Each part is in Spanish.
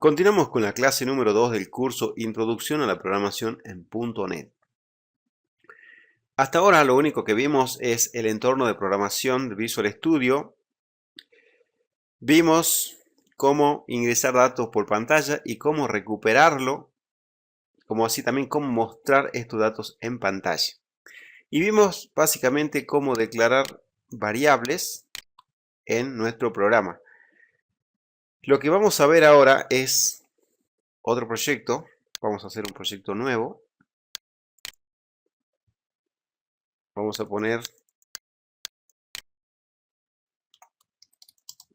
Continuamos con la clase número 2 del curso Introducción a la Programación en .NET. Hasta ahora lo único que vimos es el entorno de programación de Visual Studio. Vimos cómo ingresar datos por pantalla y cómo recuperarlo, como así también cómo mostrar estos datos en pantalla. Y vimos básicamente cómo declarar variables en nuestro programa. Lo que vamos a ver ahora es otro proyecto. Vamos a hacer un proyecto nuevo. Vamos a poner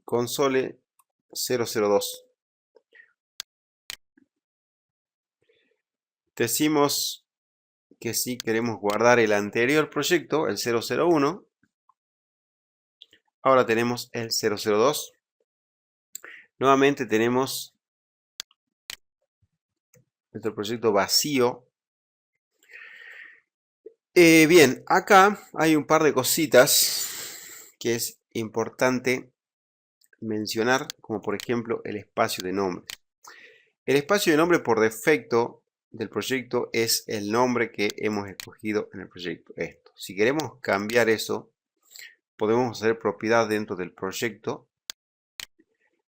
console 002. Decimos que si queremos guardar el anterior proyecto, el 001. Ahora tenemos el 002. Nuevamente tenemos nuestro proyecto vacío. Bien, acá hay un par de cositas que es importante mencionar, como por ejemplo el espacio de nombre. El espacio de nombre por defecto del proyecto es el nombre que hemos escogido en el proyecto. Esto. Si queremos cambiar eso, podemos hacer propiedad dentro del proyecto.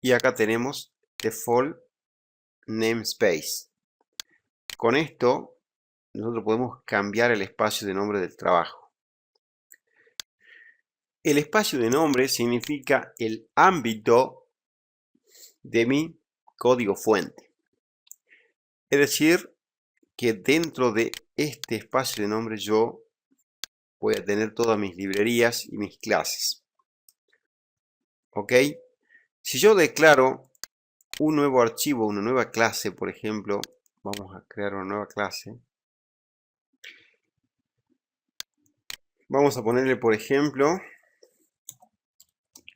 Y acá tenemos default namespace. Con esto, nosotros podemos cambiar el espacio de nombre del trabajo. El espacio de nombre significa el ámbito de mi código fuente. Es decir, que dentro de este espacio de nombre yo voy a tener todas mis librerías y mis clases. ¿Ok? Si yo declaro un nuevo archivo, una nueva clase, por ejemplo, vamos a crear una nueva clase. Vamos a ponerle, por ejemplo,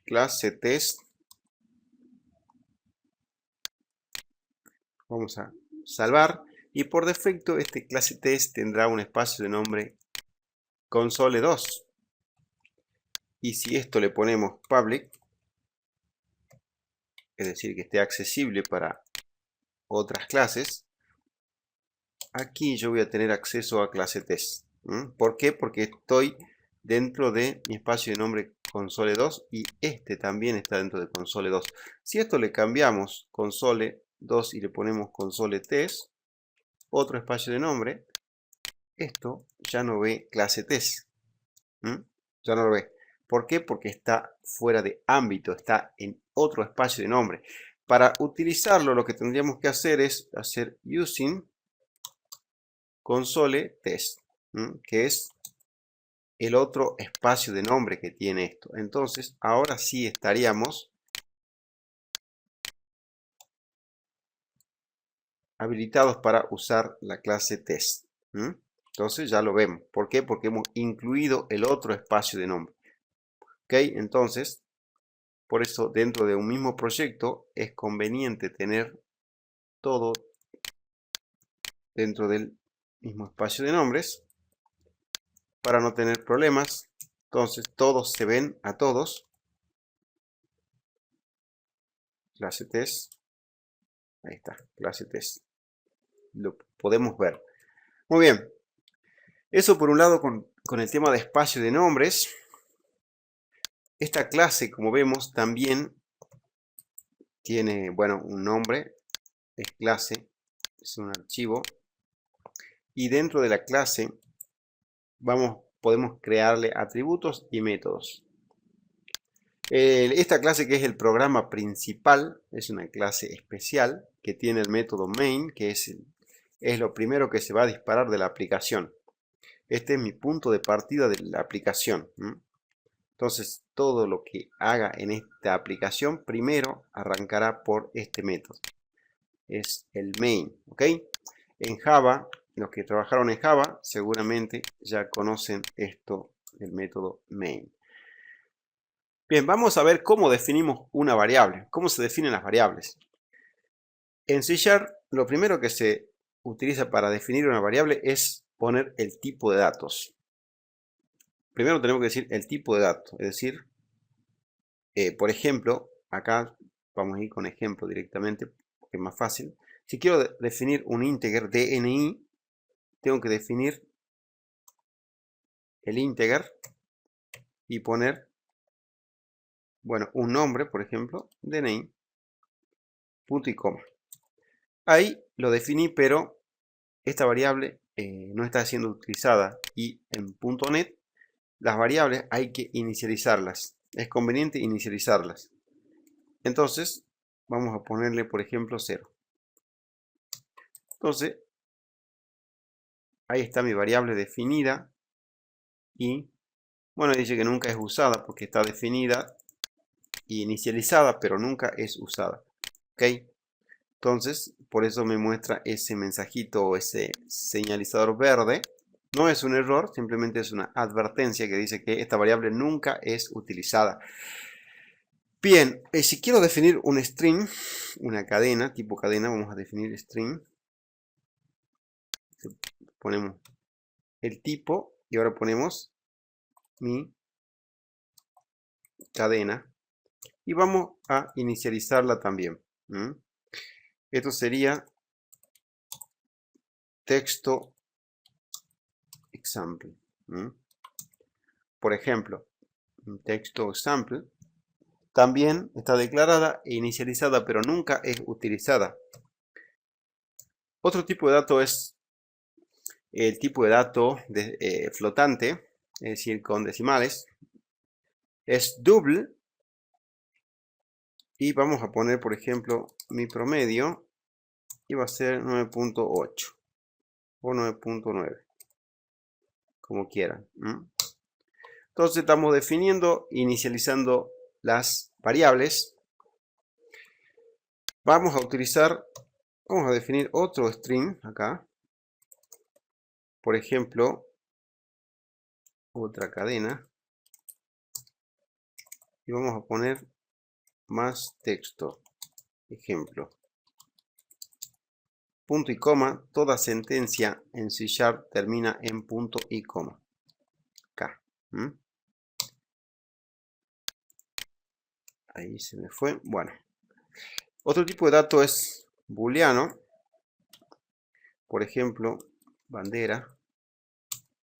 clase test. Vamos a salvar. Y por defecto, este clase test tendrá un espacio de nombre console2. Y si esto le ponemos public, es decir, que esté accesible para otras clases, aquí yo voy a tener acceso a clase test. ¿Por qué? Porque estoy dentro de mi espacio de nombre console2 y este también está dentro de console2. Si esto le cambiamos console2 y le ponemos console test, otro espacio de nombre, esto ya no ve clase test. Ya no lo ve. ¿Por qué? Porque está fuera de ámbito, está en otro espacio de nombre. Para utilizarlo, lo que tendríamos que hacer es hacer using console test, que es el otro espacio de nombre que tiene esto. Entonces, ahora sí estaríamos habilitados para usar la clase test. Entonces ya lo vemos. ¿Por qué? Porque hemos incluido el otro espacio de nombre. Ok, entonces, por eso dentro de un mismo proyecto es conveniente tener todo dentro del mismo espacio de nombres para no tener problemas. Entonces todos se ven a todos. Clase test. Ahí está, clase test. Lo podemos ver. Muy bien. Eso por un lado con el tema de espacio de nombres. Esta clase, como vemos, también tiene, bueno, un nombre. Es clase. Es un archivo. Y dentro de la clase podemos crearle atributos y métodos. Esta clase, que es el programa principal, es una clase especial que tiene el método main, que es lo primero que se va a disparar de la aplicación. Este es mi punto de partida de la aplicación. Entonces, todo lo que haga en esta aplicación primero arrancará por este método. Es el main. ¿Ok? En Java, los que trabajaron en Java seguramente ya conocen esto, el método main. Bien, vamos a ver cómo definimos una variable, cómo se definen las variables. En C# lo primero que se utiliza para definir una variable es poner el tipo de datos. Primero tenemos que decir el tipo de datos, es decir, por ejemplo, acá vamos a ir con ejemplo directamente. porque es más fácil. Si quiero definir un integer DNI, tengo que definir el integer y poner, bueno, un nombre, por ejemplo, DNI, punto y coma. Ahí lo definí, pero esta variable no está siendo utilizada y en .NET las variables hay que inicializarlas. Es conveniente inicializarlas. Entonces, vamos a ponerle, por ejemplo, 0. Entonces, ahí está mi variable definida y, bueno, dice que nunca es usada porque está definida e inicializada, pero nunca es usada. ¿Ok? Entonces, por eso me muestra ese mensajito o ese señalizador verde. No es un error, simplemente es una advertencia que dice que esta variable nunca es utilizada. Bien, si quiero definir un string, una cadena, tipo cadena, vamos a definir string. Ponemos el tipo y ahora ponemos mi cadena. Y vamos a inicializarla también. Esto sería texto example. Por ejemplo, un texto example también está declarada e inicializada, pero nunca es utilizada. Otro tipo de dato es el tipo de dato flotante, es decir, con decimales. Es double y vamos a poner, por ejemplo, mi promedio y va a ser 9.8 o 9.9, como quieran. Entonces estamos definiendo, inicializando las variables. Vamos a definir otro string acá. Por ejemplo, otra cadena. Y vamos a poner más texto. Ejemplo. Punto y coma. Toda sentencia en C# termina en punto y coma. Acá. Ahí se me fue. Bueno. Otro tipo de dato es booleano. Por ejemplo, bandera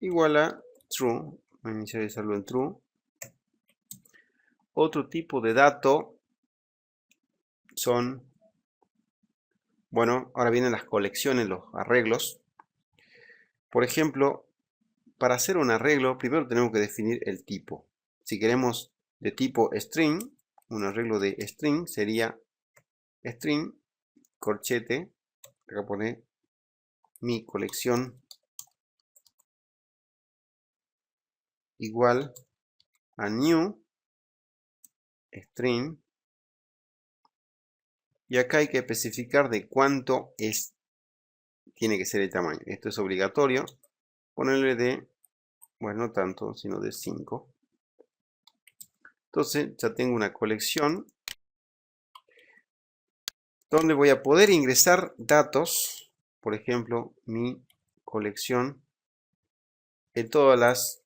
igual a true. Voy a inicializarlo en true. Otro tipo de dato son, bueno, ahora vienen las colecciones, los arreglos. Por ejemplo, para hacer un arreglo, primero tenemos que definir el tipo. Si queremos de tipo string, un arreglo de string sería string, corchete, acá pone mi colección igual a new string. Y acá hay que especificar de cuánto tiene que ser el tamaño. Esto es obligatorio. Ponerle de, bueno, no tanto, sino de 5. Entonces ya tengo una colección donde voy a poder ingresar datos. Por ejemplo, mi colección en todas las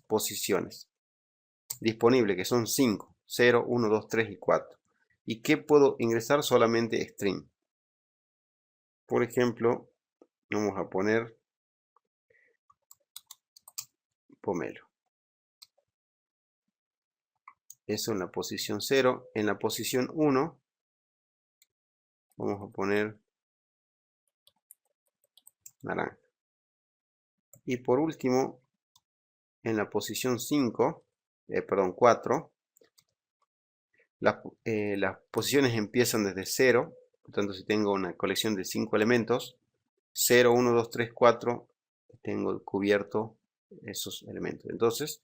posiciones disponibles, que son 5, 0, 1, 2, 3 y 4. ¿Y qué puedo ingresar? Solamente string. Por ejemplo, vamos a poner pomelo. Eso en la posición 0. En la posición 1 vamos a poner naranja. Y por último, en la posición 4, las posiciones empiezan desde 0. Por tanto, si tengo una colección de 5 elementos, 0, 1, 2, 3, 4, tengo cubierto esos elementos. Entonces,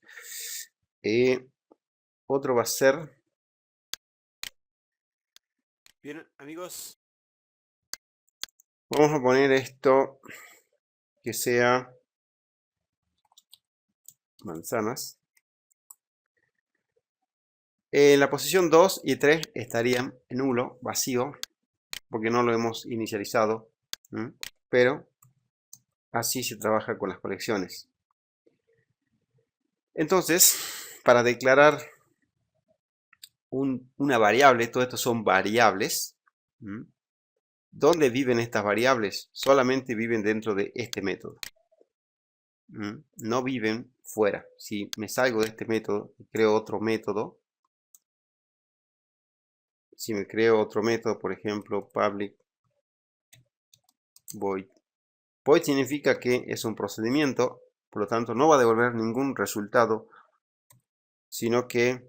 otro va a ser... Bien, amigos, vamos a poner esto que sea manzanas. En la posición 2 y 3 estarían nulo, vacío, porque no lo hemos inicializado. Pero así se trabaja con las colecciones. Entonces, para declarar una variable, todo esto son variables. ¿Dónde viven estas variables? Solamente viven dentro de este método. No viven fuera. Si me salgo de este método y creo otro método, si me creo otro método, por ejemplo, public void. Void significa que es un procedimiento, por lo tanto no va a devolver ningún resultado, sino que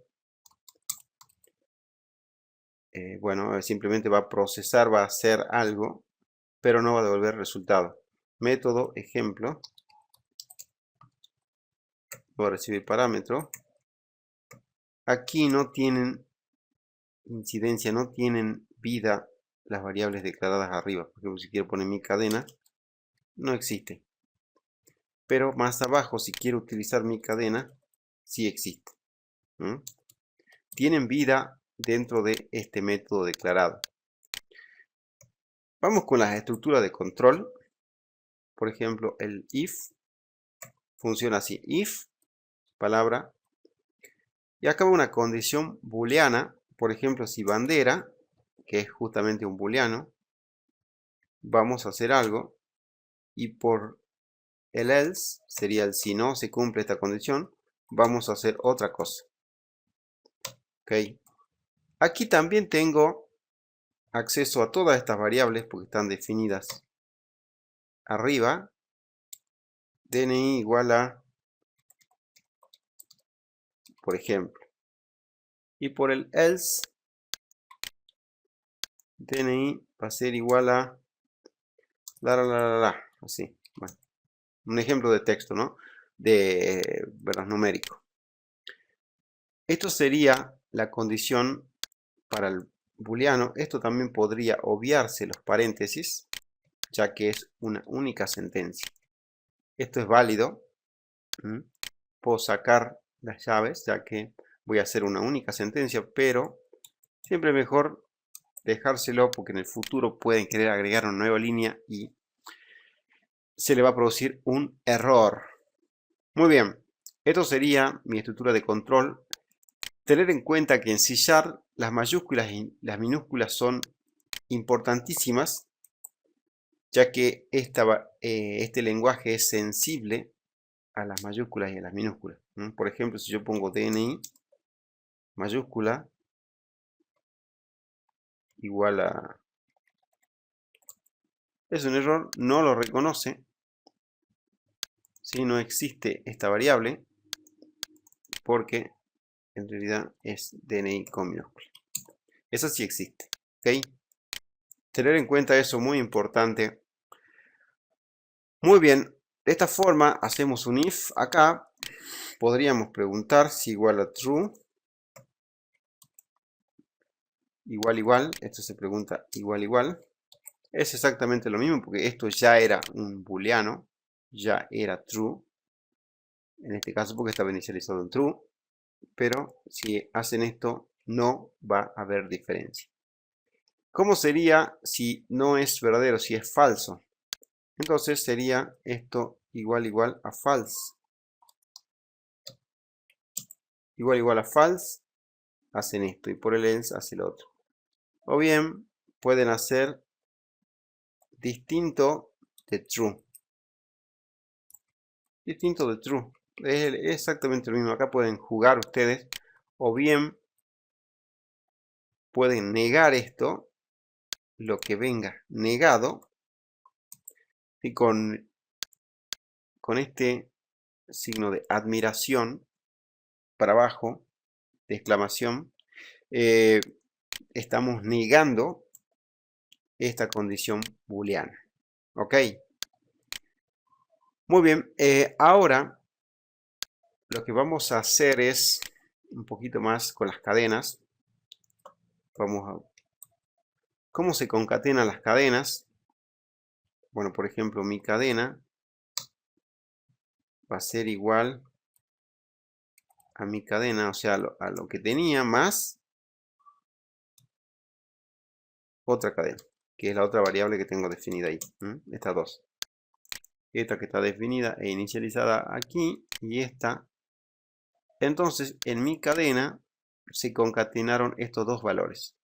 bueno, simplemente va a procesar, va a hacer algo, pero no va a devolver resultado. Método ejemplo. Voy a recibir parámetro. Aquí no tienen incidencia, no tienen vida las variables declaradas arriba. Por ejemplo, si quiero poner mi cadena, no existe. Pero más abajo, si quiero utilizar mi cadena, sí existe. Tienen vida dentro de este método declarado. Vamos con las estructuras de control. Por ejemplo, el if funciona así. If, palabra. Y acá va una condición booleana. Por ejemplo, si bandera, que es justamente un booleano, vamos a hacer algo. Y por el else, sería el si no se cumple esta condición, vamos a hacer otra cosa. Ok. Aquí también tengo acceso a todas estas variables porque están definidas arriba. DNI igual a, por ejemplo. Y por el else, DNI va a ser igual a así. Bueno, un ejemplo de texto, ¿no? De veras numérico. Esto sería la condición para el booleano. Esto también podría obviarse los paréntesis, ya que es una única sentencia. Esto es válido. Puedo sacar las llaves, ya que voy a hacer una única sentencia, pero siempre mejor dejárselo porque en el futuro pueden querer agregar una nueva línea y se le va a producir un error. Muy bien, esto sería mi estructura de control. Tener en cuenta que en C# las mayúsculas y las minúsculas son importantísimas, ya que este lenguaje es sensible a las mayúsculas y a las minúsculas. Por ejemplo, si yo pongo DNI mayúscula igual a... Es un error, no lo reconoce. Si no existe esta variable, porque en realidad es DNI con minúscula. Eso sí existe. ¿Ok? Tener en cuenta eso muy importante. Muy bien. De esta forma hacemos un if. Acá podríamos preguntar si igual a true. Igual. Esto se pregunta igual. Es exactamente lo mismo porque esto ya era un booleano. Ya era true. En este caso porque estaba inicializado en true. Pero si hacen esto no va a haber diferencia. ¿Cómo sería si no es verdadero, si es falso? Entonces sería esto igual a false. Igual a false, hacen esto y por el else hace el otro. O bien pueden hacer distinto de true. Distinto de true. Es exactamente lo mismo. Acá pueden jugar ustedes. O bien pueden negar esto, lo que venga negado. Y con este signo de admiración para abajo, de exclamación, estamos negando esta condición booleana. ¿Ok? Muy bien. Ahora lo que vamos a hacer es un poquito más con las cadenas. Vamos a... ¿Cómo se concatenan las cadenas? Bueno, por ejemplo, mi cadena va a ser igual a mi cadena, o sea, a lo que tenía más otra cadena, que es la otra variable que tengo definida ahí. Estas dos. Esta que está definida e inicializada aquí y esta. Entonces, en mi cadena se concatenaron estos dos valores.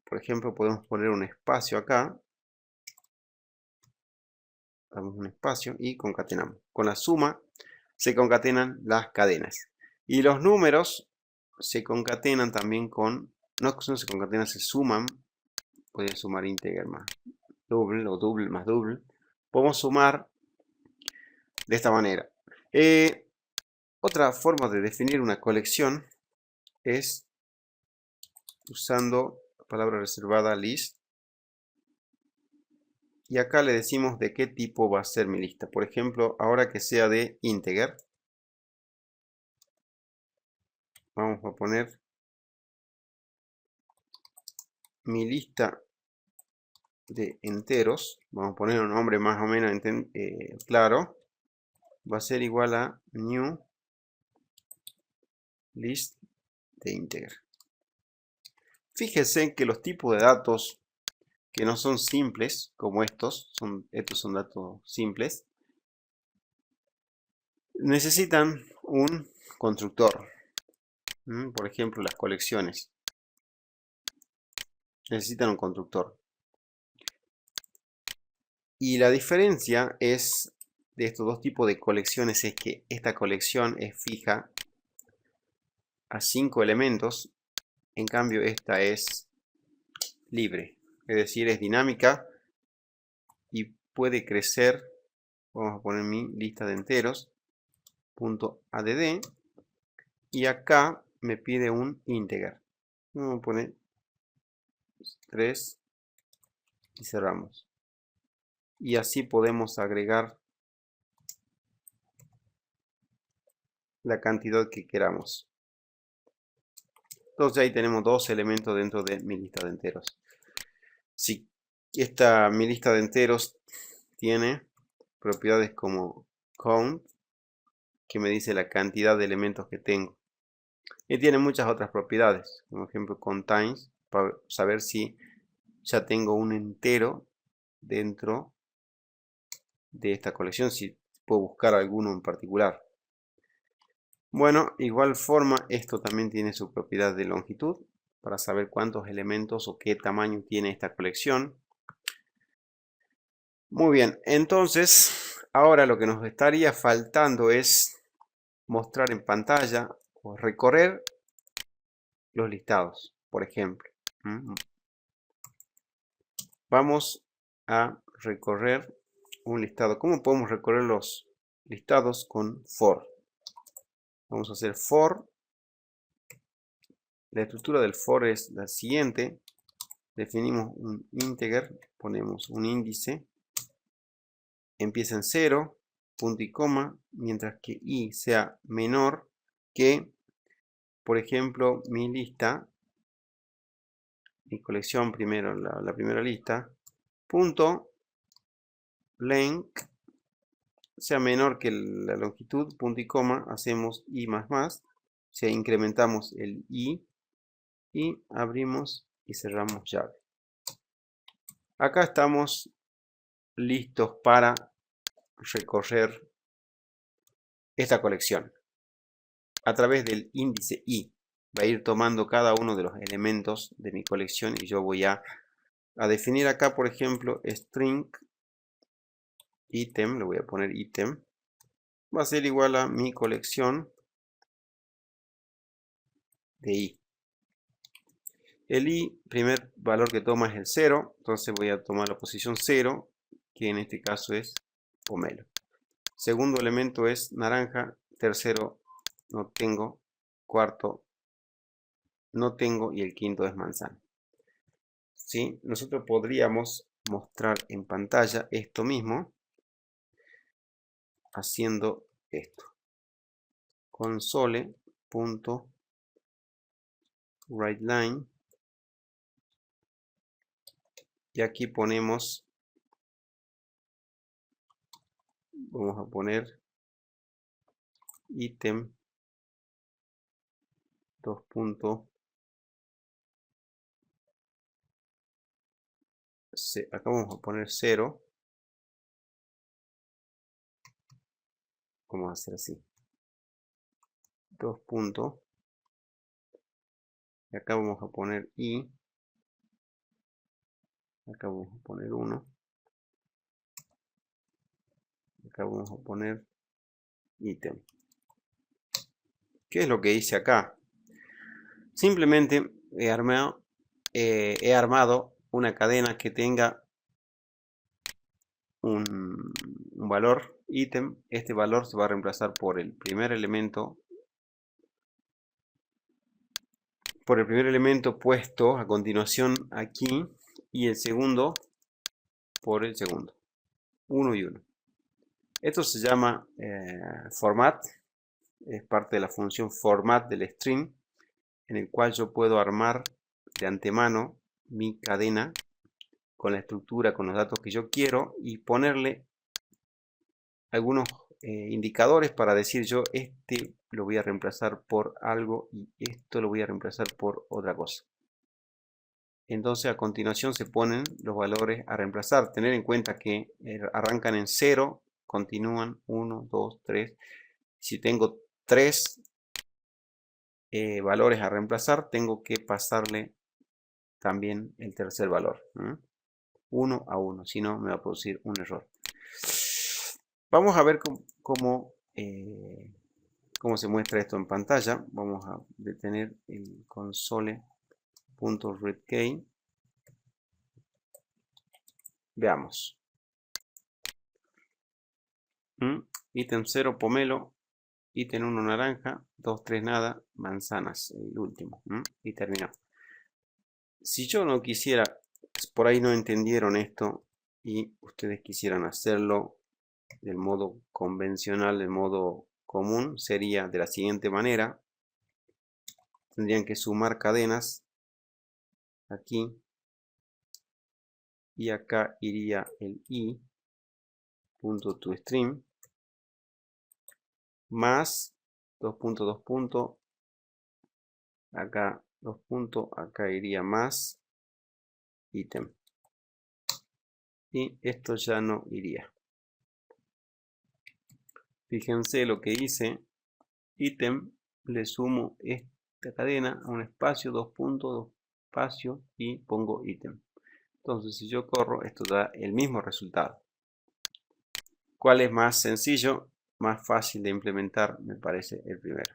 Por ejemplo, podemos poner un espacio acá. Damos un espacio y concatenamos. Con la suma se concatenan las cadenas. Y los números se concatenan también con... No se concatenan, se suman. Podría sumar integer más double o double más double. Podemos sumar de esta manera. Otra forma de definir una colección es usando la palabra reservada list. Y acá le decimos de qué tipo va a ser mi lista. Por ejemplo, ahora que sea de integer, vamos a poner mi lista de enteros. Vamos a poner un nombre más o menos claro. Va a ser igual a new list de integer. Fíjense que los tipos de datos que no son simples, como estos son datos simples, necesitan un constructor. Por ejemplo, las colecciones necesitan un constructor. Y la diferencia es de estos dos tipos de colecciones es que esta colección es fija a 5 elementos, en cambio esta es libre, es decir, es dinámica y puede crecer. Vamos a poner mi lista de enteros .add y acá me pide un integer. Vamos a poner 3 y cerramos. Y así podemos agregar la cantidad que queramos. Entonces ahí tenemos dos elementos dentro de mi lista de enteros. Si mi lista de enteros tiene propiedades como count, que me dice la cantidad de elementos que tengo. Y tiene muchas otras propiedades, como ejemplo contains, para saber si ya tengo un entero dentro de esta colección, si puedo buscar alguno en particular. Bueno, igual forma, esto también tiene su propiedad de longitud, para saber cuántos elementos o qué tamaño tiene esta colección. Muy bien, entonces, ahora lo que nos estaría faltando es mostrar en pantalla o recorrer los listados, por ejemplo. Vamos a recorrer un listado. ¿Cómo podemos recorrer los listados? Con for. Vamos a hacer for. La estructura del for es la siguiente. Definimos un integer, ponemos un índice, empieza en 0, punto y coma, mientras que i sea menor que, por ejemplo, mi lista, mi colección primero, la primera lista, punto length sea menor que la longitud, punto y coma, hacemos i más más, o sea, incrementamos el i y abrimos y cerramos llave. Acá estamos listos para recorrer esta colección. A través del índice i va a ir tomando cada uno de los elementos de mi colección y yo voy a definir acá, por ejemplo, string item, le voy a poner item, va a ser igual a mi colección de i. El i, primer valor que toma es el 0, entonces voy a tomar la posición 0, que en este caso es pomelo. Segundo elemento es naranja, tercero no tengo, cuarto no tengo y el quinto es manzana. ¿Sí? Nosotros podríamos mostrar en pantalla esto mismo haciendo esto. Console.writeLine y aquí ponemos, vamos a poner ítem 2. Acá vamos a poner 0. Vamos a hacer así. 2 puntos. Y acá vamos a poner i Acá vamos a poner 1. Acá vamos a poner ítem. ¿Qué es lo que hice acá? Simplemente he armado una cadena que tenga un valor ítem. Este valor se va a reemplazar por el primer elemento. Por el primer elemento puesto a continuación aquí. Y el segundo por el segundo. 1 y 1. Esto se llama format. Es parte de la función format del string, en el cual yo puedo armar de antemano mi cadena con la estructura, con los datos que yo quiero, y ponerle algunos indicadores para decir yo este lo voy a reemplazar por algo y esto lo voy a reemplazar por otra cosa. Entonces a continuación se ponen los valores a reemplazar. Tener en cuenta que arrancan en 0, continúan 1, 2, 3. Si tengo 3 valores a reemplazar, tengo que pasarle también el tercer valor. 1 a 1, si no me va a producir un error. Vamos a ver cómo se muestra esto en pantalla. Vamos a detener el console.readKey. Veamos. Ítem 0 pomelo, ítem 1 naranja, 2, 3 nada, manzanas, el último. Y terminó. Si yo no quisiera, por ahí no entendieron esto y ustedes quisieran hacerlo del modo convencional, del modo común, sería de la siguiente manera. Tendrían que sumar cadenas aquí y acá iría el i.toString más 2 acá 2 acá iría más ítem, y esto ya no iría. Fíjense lo que hice. Ítem, le sumo esta cadena a un espacio, 2 espacio, y pongo ítem. Entonces si yo corro, esto da el mismo resultado. ¿Cuál es más sencillo, más fácil de implementar? Me parece el primero.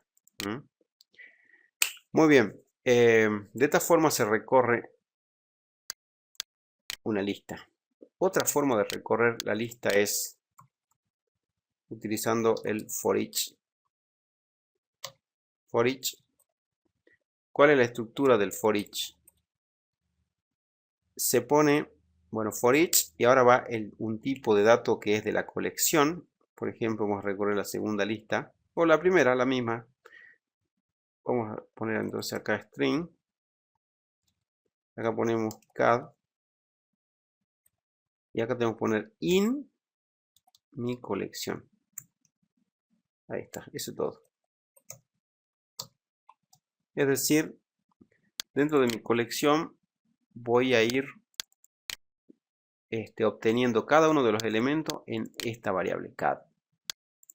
Muy bien. De esta forma se recorre una lista. Otra forma de recorrer la lista es utilizando el for each. For each. ¿Cuál es la estructura del for each? Se pone, bueno, for each, y ahora va un tipo de dato que es de la colección. Por ejemplo, vamos a recorrer la segunda lista, o la primera, la misma. Vamos a poner entonces acá string. Acá ponemos cad. Y acá tengo que poner in mi colección. Ahí está, eso es todo. Es decir, dentro de mi colección voy a ir obteniendo cada uno de los elementos en esta variable cad.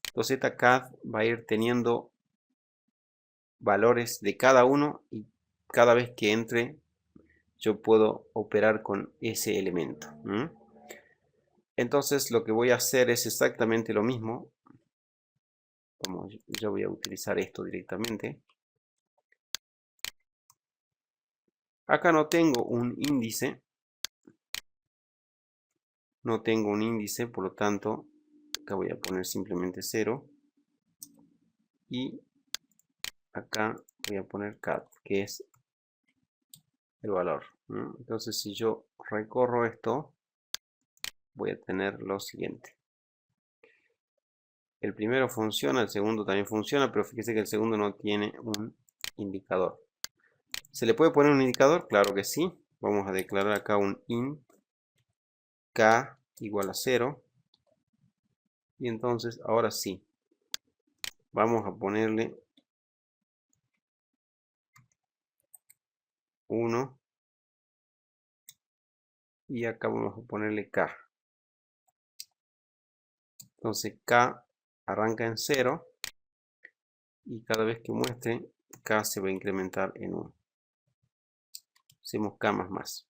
Entonces esta cad va a ir teniendo valores de cada uno y cada vez que entre yo puedo operar con ese elemento. Entonces lo que voy a hacer es exactamente lo mismo. Como yo voy a utilizar esto directamente. Acá no tengo un índice. No tengo un índice, por lo tanto, acá voy a poner simplemente 0. Y acá voy a poner cad, que es el valor. Entonces, si yo recorro esto, voy a tener lo siguiente. El primero funciona, el segundo también funciona, pero fíjese que el segundo no tiene un indicador. ¿Se le puede poner un indicador? Claro que sí. Vamos a declarar acá un int k igual a 0. Y entonces, ahora sí, vamos a ponerle 1. Y acá vamos a ponerle k. Entonces k arranca en 0. Y cada vez que muestre, k se va a incrementar en 1. Hacemos k más.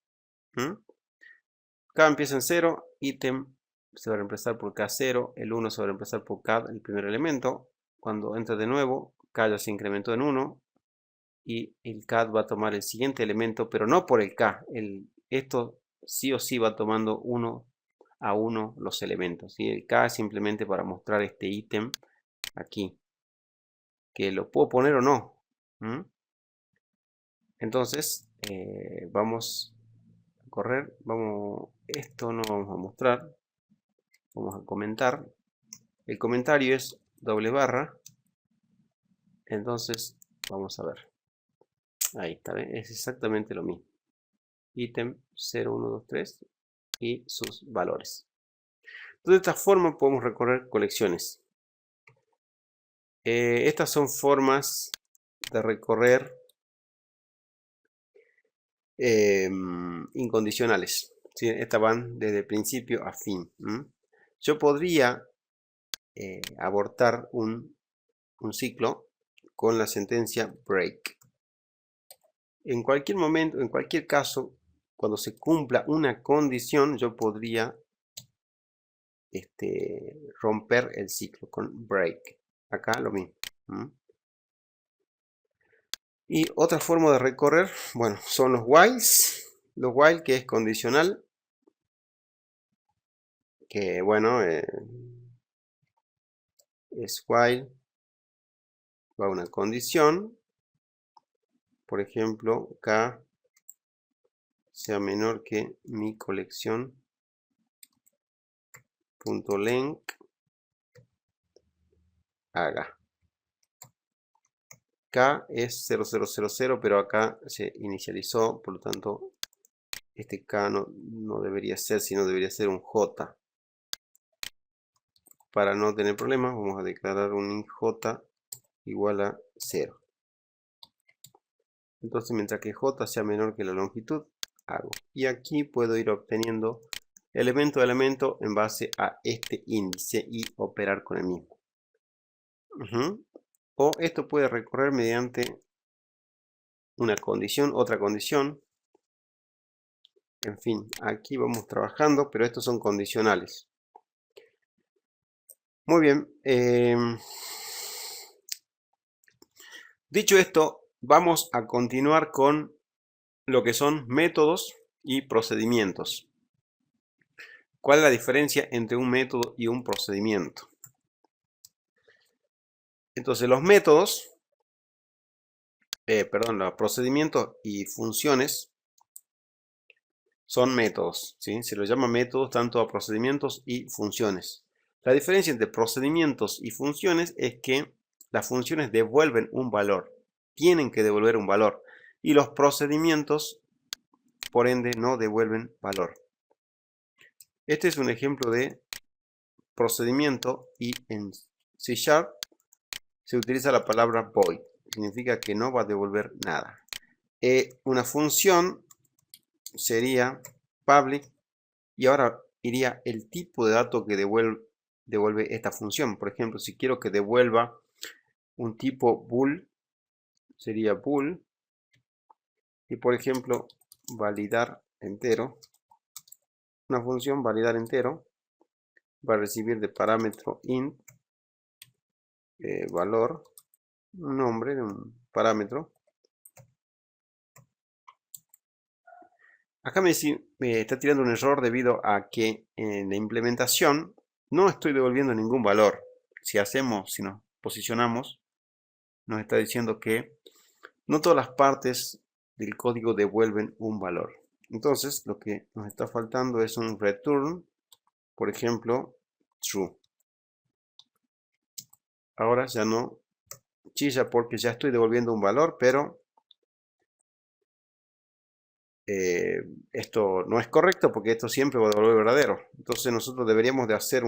K empieza en 0, ítem se va a reemplazar por K0, el 1 se va a reemplazar por K, el primer elemento. Cuando entra de nuevo, K ya se incrementó en 1 y el CAD va a tomar el siguiente elemento, pero no por el K. Esto sí o sí va tomando uno a uno los elementos. ¿Sí? El K es simplemente para mostrar este ítem aquí, que lo puedo poner o no. Entonces, vamos a correr. Esto no vamos a mostrar. Vamos a comentar. El comentario es doble barra. Entonces, vamos a ver. Ahí está, ¿ven? Es exactamente lo mismo. Ítem 0, 1, 2, 3 y sus valores. De esta forma podemos recorrer colecciones. Estas son formas de recorrer incondicionales. ¿Sí? Estas van desde principio a fin. Yo podría abortar un ciclo con la sentencia break. En cualquier momento, en cualquier caso, cuando se cumpla una condición, yo podría romper el ciclo con break. Acá lo mismo. Y otra forma de recorrer, bueno, son los whiles. Los while, que es condicional, que bueno, es while, va a una condición, por ejemplo, K sea menor que mi colección punto length haga. K es 0000, pero acá se inicializó, por lo tanto este K no debería ser, sino debería ser un J. Para no tener problemas, vamos a declarar un int J igual a 0. Entonces, mientras que J sea menor que la longitud, hago. Y aquí puedo ir obteniendo elemento a elemento en base a este índice y operar con el mismo. O esto puede recorrer mediante una condición, otra condición. En fin, aquí vamos trabajando, pero estos son condicionales. Muy bien. Dicho esto, vamos a continuar con lo que son métodos y procedimientos. ¿Cuál es la diferencia entre un método y un procedimiento? Entonces, los métodos, los procedimientos y funciones son métodos, ¿sí? Se los llama métodos tanto a procedimientos y funciones. La diferencia entre procedimientos y funciones es que las funciones devuelven un valor, tienen que devolver un valor, y los procedimientos, por ende, no devuelven valor. Este es un ejemplo de procedimiento y en C# se utiliza la palabra void, significa que no va a devolver nada. Una función sería public y ahora iría el tipo de dato que devuelve esta función. Por ejemplo, si quiero que devuelva un tipo bool, sería bool. Y por ejemplo, validar entero. Una función validar entero va a recibir de parámetro int valor, un nombre de un parámetro. Acá me está tirando un error debido a que en la implementación no estoy devolviendo ningún valor. Si nos posicionamos, nos está diciendo que no todas las partes del código devuelven un valor. Entonces, lo que nos está faltando es un return, por ejemplo, true. Ahora ya no chilla porque ya estoy devolviendo un valor, pero esto no es correcto porque esto siempre va a devolver verdadero. Entonces nosotros deberíamos de hacer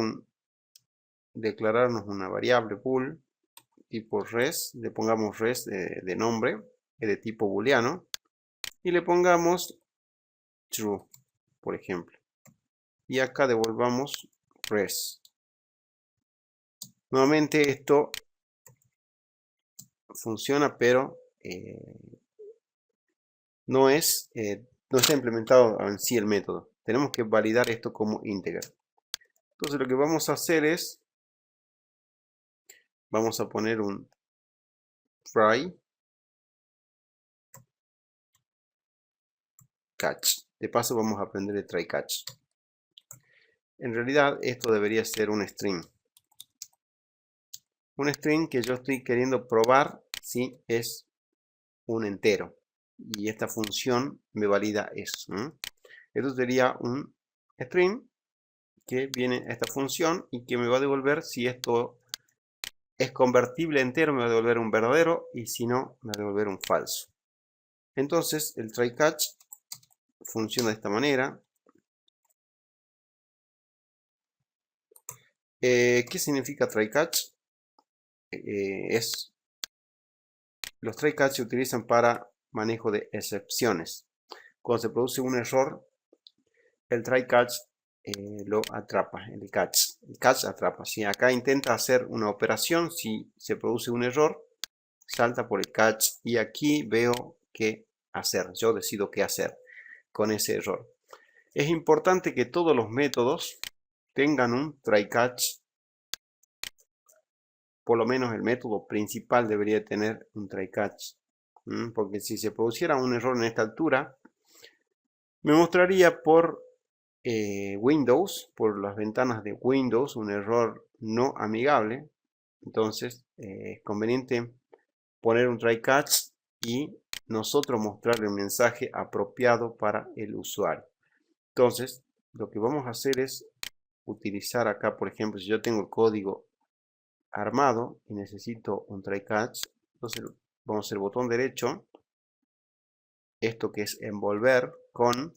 declararnos una variable bool tipo res, le pongamos res de nombre, de tipo booleano, y le pongamos true, por ejemplo. Y acá devolvamos res. Nuevamente esto funciona, pero no es no está implementado en sí el método. Tenemos que validar esto como integer. Entonces lo que vamos a hacer es, vamos a poner un try catch. De paso vamos a aprender el try catch. En realidad esto debería ser un string. Un string que yo estoy queriendo probar si es un entero. Y esta función me valida eso. Esto sería un string que viene a esta función y que me va a devolver si esto es convertible a entero, me va a devolver un verdadero, y si no, me va a devolver un falso. Entonces el try catch funciona de esta manera. ¿Qué significa try catch? Los try catch se utilizan para manejo de excepciones. Cuando se produce un error, el try catch lo atrapa, el catch atrapa. Si acá intenta hacer una operación, si se produce un error, salta por el catch y aquí veo qué hacer. Yo decido qué hacer con ese error. Es importante que todos los métodos tengan un try catch. Por lo menos el método principal debería tener un try catch. Porque si se produciera un error en esta altura, me mostraría por Windows, por las ventanas de Windows, un error no amigable. Entonces es conveniente poner un try catch y nosotros mostrarle un mensaje apropiado para el usuario. Entonces lo que vamos a hacer es utilizar acá, por ejemplo, si yo tengo el código armado y necesito un try catch, entonces vamos a hacer botón derecho, esto que es envolver con,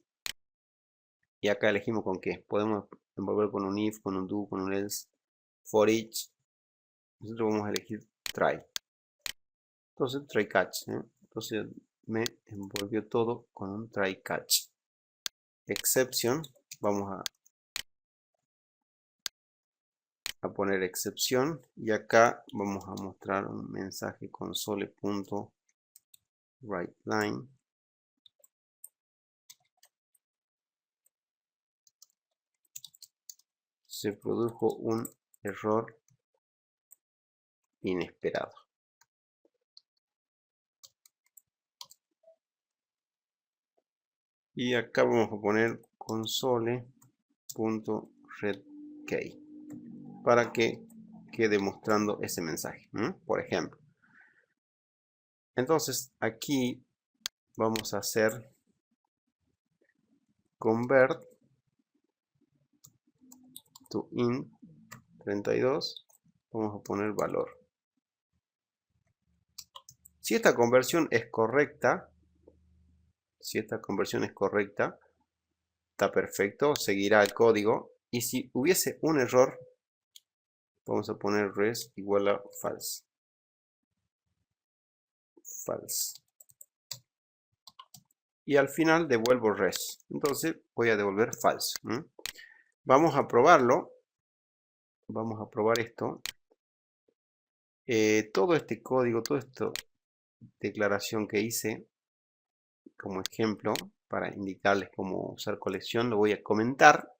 y acá elegimos con qué. Podemos envolver con un if, con un do, con un else, for each. Nosotros vamos a elegir try. Entonces try catch. Entonces me envolvió todo con un try catch. Exception, vamos a poner excepción y acá vamos a mostrar un mensaje console.writeLine. Se produjo un error inesperado. Y acá vamos a poner console.readKey para que quede mostrando ese mensaje, por ejemplo. Entonces aquí vamos a hacer convert to int 32. Vamos a poner valor. Si esta conversión es correcta, está perfecto, seguirá el código. Y si hubiese un error, vamos a poner res igual a false. Y al final devuelvo res. Entonces voy a devolver false. Vamos a probarlo. Vamos a probar esto. Todo este código, toda esta declaración que hice como ejemplo para indicarles cómo usar colección, lo voy a comentar.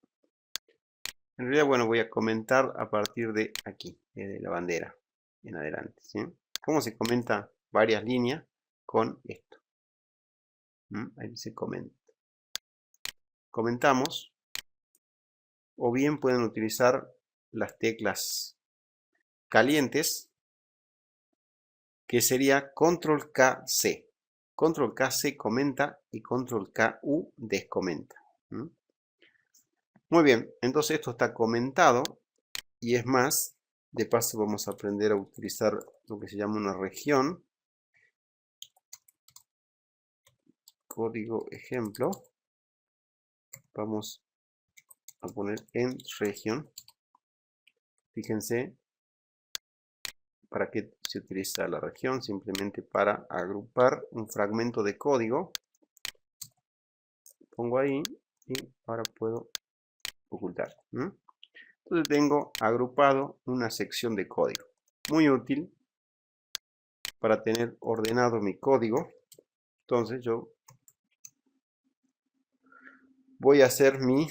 En realidad, bueno, voy a comentar a partir de aquí, de la bandera en adelante. ¿Sí? Cómo se comenta varias líneas con esto. Ahí se comenta. Comentamos, o bien pueden utilizar las teclas calientes, que sería control KC. Control KC comenta y control KU descomenta. Muy bien, entonces esto está comentado y es más, de paso vamos a aprender a utilizar lo que se llama una región. Código ejemplo. Vamos a poner en región. Fíjense, ¿para qué se utiliza la región? Simplemente para agrupar un fragmento de código. Pongo ahí y ahora puedo ocultar. Entonces tengo agrupado una sección de código. Muy útil para tener ordenado mi código. Entonces yo voy a hacer mi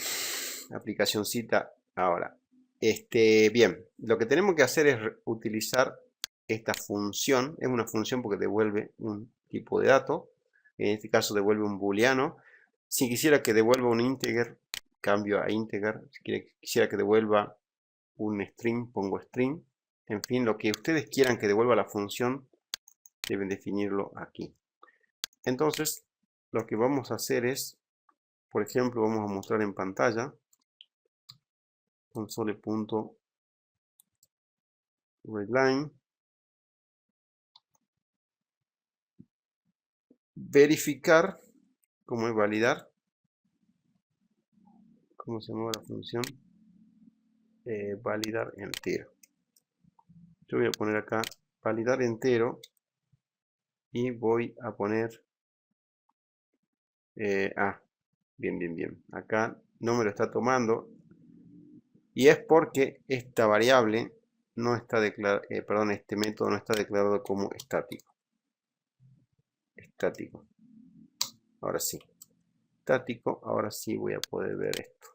aplicacioncita ahora. Bien, lo que tenemos que hacer es utilizar esta función. Es una función porque devuelve un tipo de dato. En este caso devuelve un booleano. Si quisiera que devuelva un integer, cambio a integer. Si quisiera que devuelva un string, pongo string. En fin, lo que ustedes quieran que devuelva la función, deben definirlo aquí. Entonces, lo que vamos a hacer es, por ejemplo, vamos a mostrar en pantalla console.readline, verificar, ¿cómo es validar? ¿Cómo se llama la función? Validar entero. Yo voy a poner acá validar entero y voy a poner bien. Acá no me lo está tomando y es porque esta variable no está declarada, este método no está declarado como estático. Ahora sí. Ahora sí voy a poder ver esto.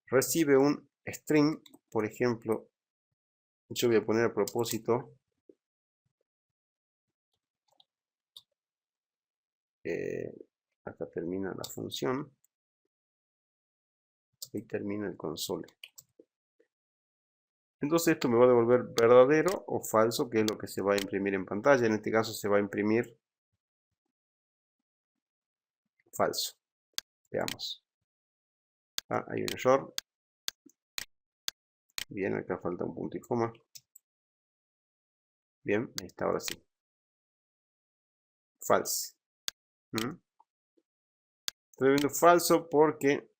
Recibe un string, por ejemplo, yo voy a poner a propósito acá termina la función y termina el console. Entonces esto me va a devolver verdadero o falso, que es lo que se va a imprimir en pantalla. En este caso se va a imprimir falso. Veamos. Hay un error. Bien, acá falta un punto y coma. Bien, ahí está, ahora sí. False. Estoy viendo falso porque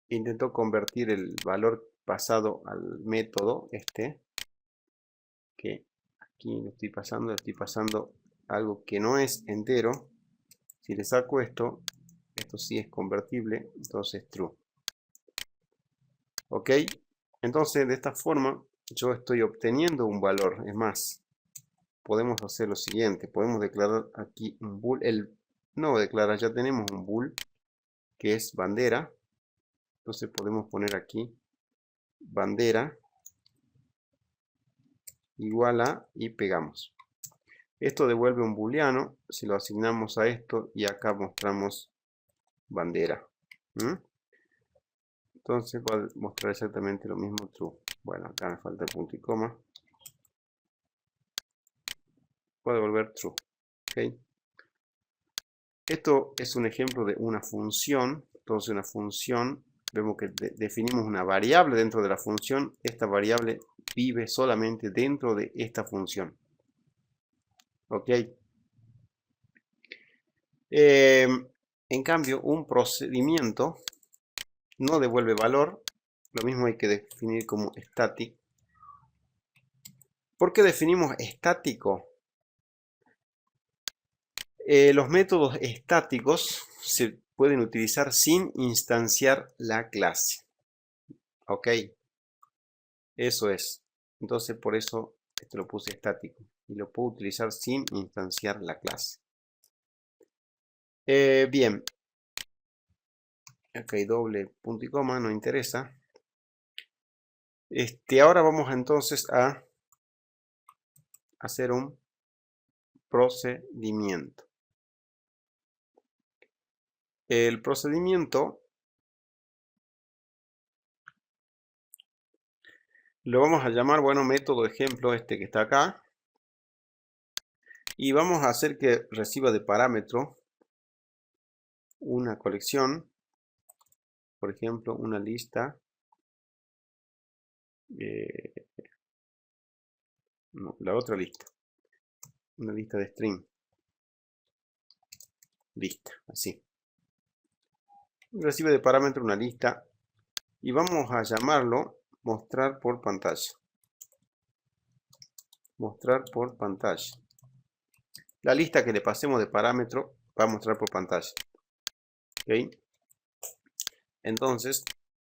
intentó convertir el valor pasado al método que aquí le estoy pasando algo que no es entero. Si le saco esto sí es convertible, entonces true. Ok, entonces de esta forma yo estoy obteniendo un valor. Es más, podemos hacer lo siguiente, podemos declarar aquí un bool, no declarar, ya tenemos un bool que es bandera. Entonces podemos poner aquí bandera igual a y pegamos. Esto devuelve un booleano, si lo asignamos a esto y acá mostramos bandera. Entonces va a mostrar exactamente lo mismo true. Bueno, acá me falta el punto y coma. Va a devolver true. ¿Okay? Esto es un ejemplo de una función. Entonces una función, vemos que definimos una variable dentro de la función. Esta variable vive solamente dentro de esta función. ¿Ok? En cambio, un procedimiento no devuelve valor. Lo mismo hay que definir como static. ¿Por qué definimos estático? Los métodos estáticos se pueden utilizar sin instanciar la clase. Ok, eso es. Entonces por eso esto lo puse estático. Y lo puedo utilizar sin instanciar la clase. Bien. Ok, doble punto y coma, no interesa. Ahora vamos entonces a hacer un procedimiento. El procedimiento lo vamos a llamar, bueno, método ejemplo que está acá. Y vamos a hacer que reciba de parámetro una colección, por ejemplo, una lista. No, la otra lista. Una lista de string. Lista, así. Recibe de parámetro una lista y vamos a llamarlo mostrar por pantalla. Mostrar por pantalla. La lista que le pasemos de parámetro va a mostrar por pantalla. ¿Ok? Entonces,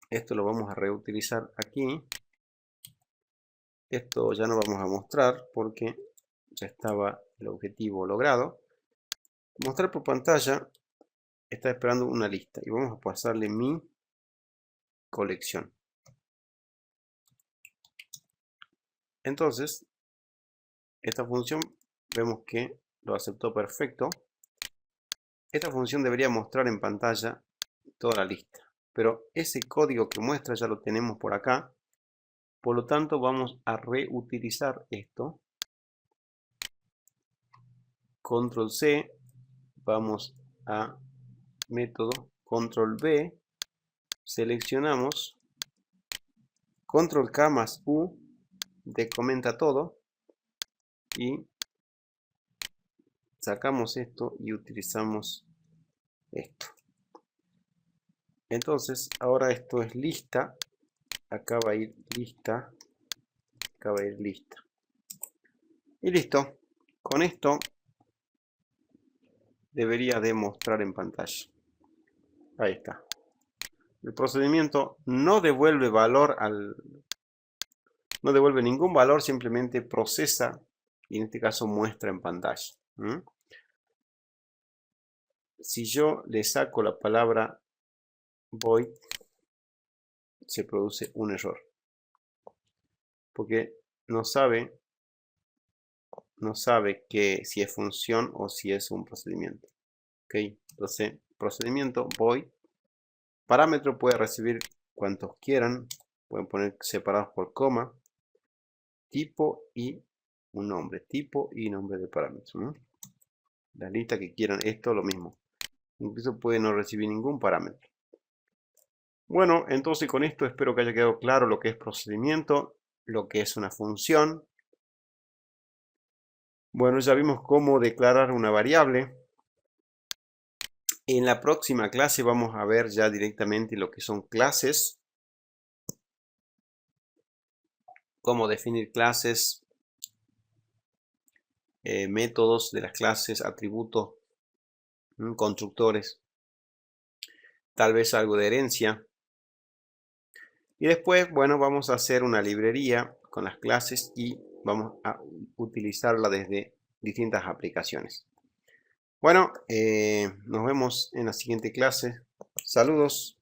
esto lo vamos a reutilizar aquí. Esto ya no vamos a mostrar porque ya estaba el objetivo logrado. Mostrar por pantalla está esperando una lista y vamos a pasarle mi colección. Entonces, esta función vemos que lo aceptó perfecto. Esta función debería mostrar en pantalla toda la lista, pero ese código que muestra ya lo tenemos por acá. Por lo tanto, vamos a reutilizar esto. Control C, vamos a método, Control V, seleccionamos, Control K más U, decomenta todo y sacamos esto y utilizamos esto. Entonces, ahora esto es lista, acá va a ir lista, acá va a ir lista. Y listo, con esto debería de mostrar en pantalla. Ahí está. El procedimiento no devuelve valor no devuelve ningún valor, simplemente procesa y en este caso muestra en pantalla. Si yo le saco la palabra void, se produce un error. Porque no sabe que si es función o si es un procedimiento. Ok, entonces procedimiento void. Parámetro puede recibir cuantos quieran. Pueden poner separados por coma. Tipo y un nombre. Tipo y nombre de parámetro. La lista que quieran, esto lo mismo. Incluso puede no recibir ningún parámetro. Bueno, entonces con esto espero que haya quedado claro lo que es procedimiento, lo que es una función. Bueno, ya vimos cómo declarar una variable. En la próxima clase vamos a ver ya directamente lo que son clases. Cómo definir clases, métodos de las clases, atributos, constructores. Tal vez algo de herencia. Y después, bueno, vamos a hacer una librería con las clases y vamos a utilizarla desde distintas aplicaciones. Bueno, nos vemos en la siguiente clase. Saludos.